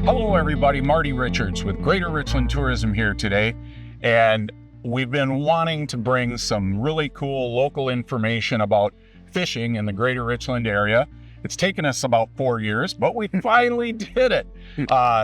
Hello everybody, Marty Richards with Greater Richland Tourism here today, and we've been wanting to bring some really cool local information about fishing in the Greater Richland area. It's taken us about 4 years, but we finally did it.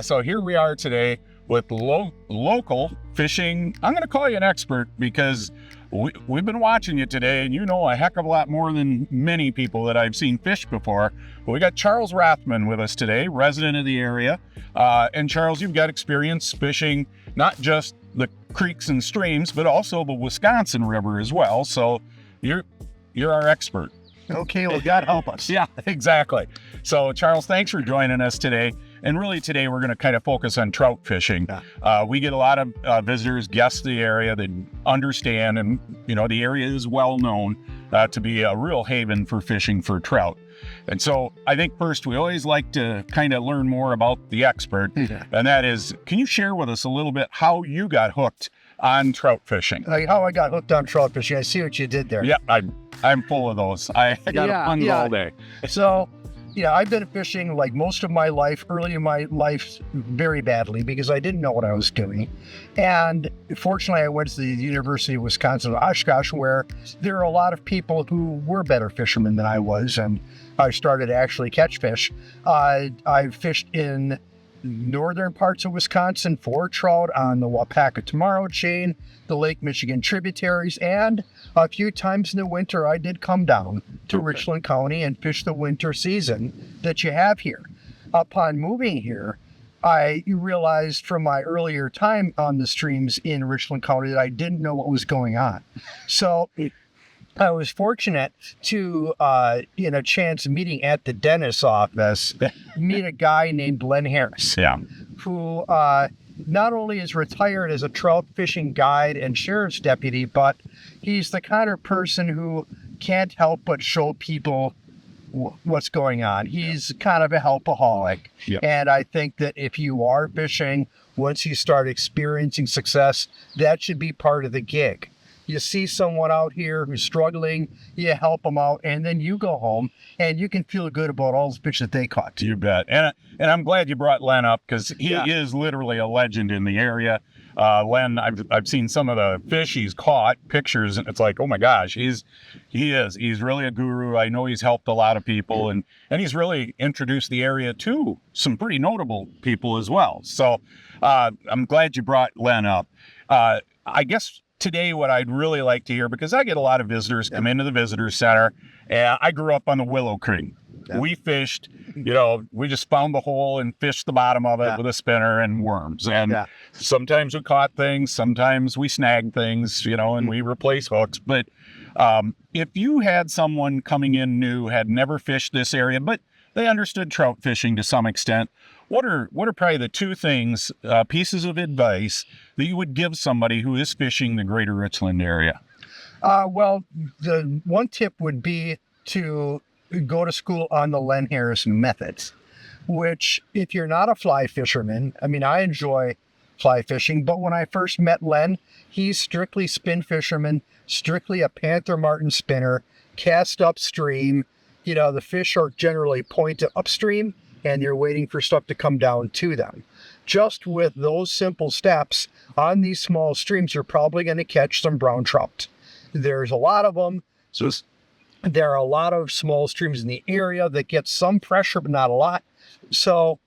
So here we are today with local fishing. I'm going to call you an expert because we've been watching you today, and you know a heck of a lot more than many people that I've seen fish before. But we got Charles Rathmann with us today, resident of the area. And Charles, you've got experience fishing not just the creeks and streams, but also the Wisconsin River as well. So you're our expert. Okay, well, God help us. Yeah, exactly. So Charles, thanks for joining us today. And really today we're going to kind of focus on trout fishing. We get a lot of visitors, guests to the area that understand, and you know the area is well known to be a real haven for fishing for trout. And so I think first we always like to kind of learn more about the expert, and that is, can you share with us a little bit how you got hooked on trout fishing? How I got hooked on trout fishing. I see what you did there. Yeah, I'm full of those. I got fun all day. So, I've been fishing like most of my life, early in my life, very badly because I didn't know what I was doing. And fortunately, I went to the University of Wisconsin, Oshkosh, where there are a lot of people who were better fishermen than I was, and I started to actually catch fish. I fished in northern parts of Wisconsin for trout on the Wapaka-Tomorrow chain, the Lake Michigan tributaries, and a few times in the winter I did come down to Richland County and fish the winter season that you have here. Upon moving here, I realized from my earlier time on the streams in Richland County that I didn't know what was going on. So I was fortunate to, in a chance meeting at the dentist's office, meet a guy named Len Harris, who not only is retired as a trout fishing guide and sheriff's deputy, but he's the kind of person who can't help but show people what's going on. He's kind of a helpaholic. And I think that if you are fishing, once you start experiencing success, that should be part of the gig. You see someone out here who's struggling, you help them out, and then you go home and you can feel good about all the fish that they caught. You bet. And I'm glad you brought Len up because he is literally a legend in the area. Len, I've seen some of the fish he's caught, pictures, and it's like, oh my gosh, he's really a guru. I know he's helped a lot of people, and he's really introduced the area to some pretty notable people as well. So I'm glad you brought Len up. I guess today what I'd really like to hear, because I get a lot of visitors come into the visitor center, and I grew up on the Willow Creek. We fished, we just found the hole and fished the bottom of it with a spinner and worms. And sometimes we caught things, sometimes we snagged things, and we replaced hooks. But if you had someone coming in new, had never fished this area, but they understood trout fishing to some extent, what are probably the two things, pieces of advice that you would give somebody who is fishing the Greater Richland area? Well, the one tip would be to go to school on the Len Harris methods, which if you're not a fly fisherman, I enjoy fly fishing, but when I first met Len, he's strictly spin fisherman, strictly a Panther Martin spinner, cast upstream. The fish are generally pointed upstream, and you're waiting for stuff to come down to them. Just with those simple steps on these small streams, you're probably going to catch some brown trout. There's a lot of them. So there are a lot of small streams in the area that get some pressure, but not a lot. So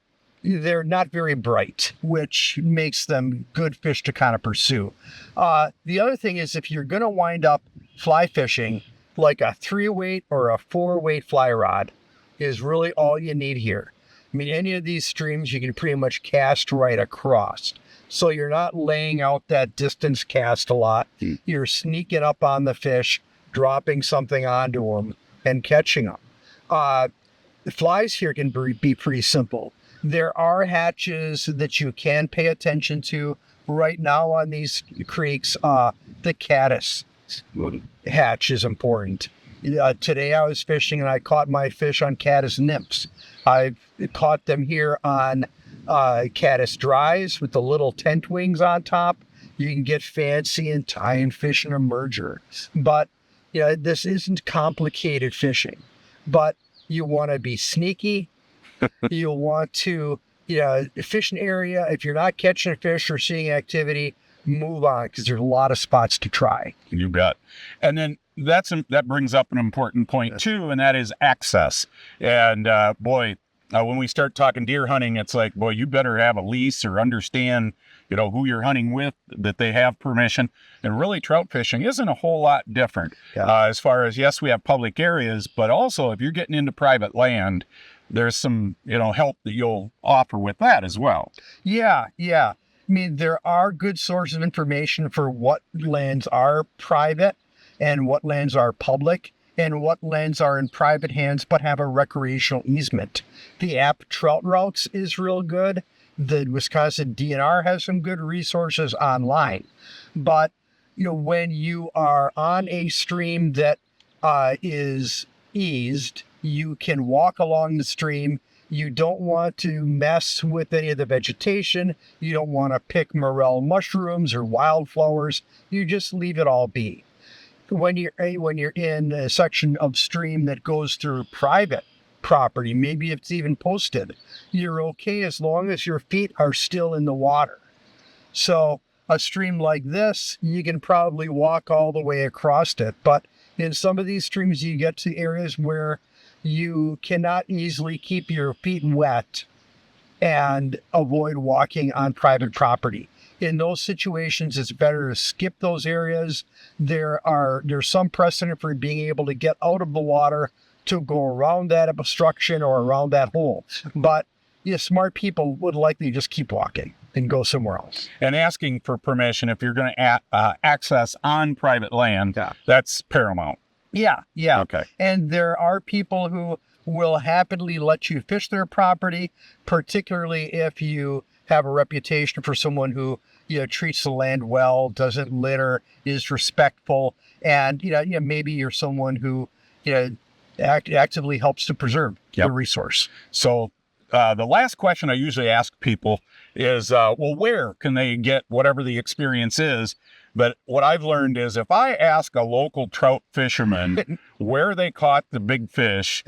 they're not very bright, which makes them good fish to kind of pursue. The other thing is, if you're going to wind up fly fishing, like a 3-weight or a 4-weight fly rod is really all you need here. Any of these streams you can pretty much cast right across. So you're not laying out that distance cast a lot. You're sneaking up on the fish, dropping something onto them, and catching them. The flies here can be pretty simple. There are hatches that you can pay attention to. Right now on these creeks, the caddis hatch is important. Today I was fishing and I caught my fish on caddis nymphs. I've caught them here on caddis dries with the little tent wings on top. You can get fancy and tie and fish in a merger. But this isn't complicated fishing. But you want to be sneaky. You want to fishing area, if you're not catching a fish or seeing activity, move on, because there's a lot of spots to try. You bet. And then that brings up an important point too, and that is access. And when we start talking deer hunting, it's like, boy, you better have a lease or understand, who you're hunting with, that they have permission. And really, trout fishing isn't a whole lot different as far as, yes, we have public areas, but also if you're getting into private land, there's some, help that you'll offer with that as well. Yeah. I mean, there are good sources of information for what lands are private and what lands are public and what lands are in private hands but have a recreational easement. The app Trout Routes is real good. The Wisconsin DNR has some good resources online. But, when you are on a stream that is eased, you can walk along the stream. You don't want to mess with any of the vegetation. You don't want to pick morel mushrooms or wildflowers. You just leave it all be. When you're in a section of stream that goes through private property, maybe it's even posted, you're okay as long as your feet are still in the water. So a stream like this, you can probably walk all the way across it. But in some of these streams, you get to areas where you cannot easily keep your feet wet and avoid walking on private property. In those situations, it's better to skip those areas. There's some precedent for being able to get out of the water to go around that obstruction or around that hole. But smart people would likely just keep walking and go somewhere else. And asking for permission if you're going to access on private land, that's paramount. Yeah. Okay. And there are people who will happily let you fish their property, particularly if you have a reputation for someone who, treats the land well, doesn't litter, is respectful, and, maybe you're someone who, actively helps to preserve the resource. So the last question I usually ask people is, where can they get whatever the experience is? But what I've learned is if I ask a local trout fisherman where they caught the big fish,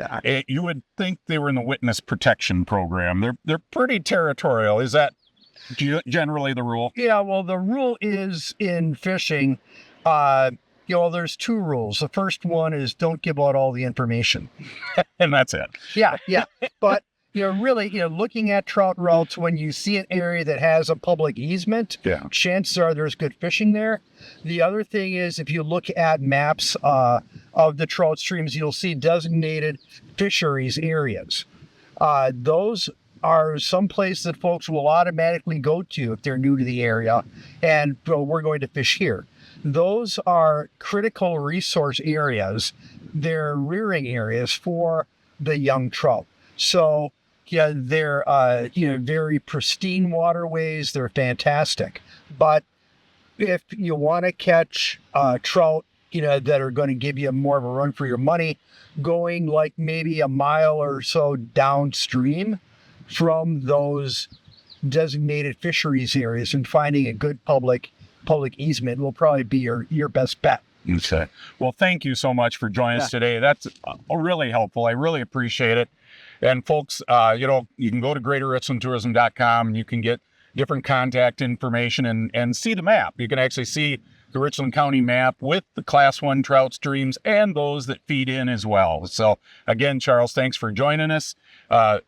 you would think they were in the witness protection program. They're pretty territorial. Is that generally the rule? Yeah, well, the rule is in fishing, there's two rules. The first one is don't give out all the information. And that's it. Yeah. But really, looking at trout routes, when you see an area that has a public easement, chances are there's good fishing there. The other thing is, if you look at maps of the trout streams, you'll see designated fisheries areas. Those are some place that folks will automatically go to if they're new to the area, and we're going to fish here. Those are critical resource areas. They're rearing areas for the young trout. So they're very pristine waterways. They're fantastic. But if you want to catch trout, that are going to give you more of a run for your money, going like maybe a mile or so downstream from those designated fisheries areas and finding a good public easement will probably be your best bet. Okay. Well, thank you so much for joining us today. That's really helpful. I really appreciate it. And folks, you can go to greaterrichlandtourism.com and you can get different contact information and see the map. You can actually see the Richland County map with the Class 1 trout streams and those that feed in as well. So again, Charles, thanks for joining us.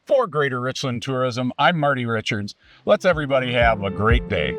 For Greater Richland Tourism, I'm Marty Richards. Let's everybody have a great day.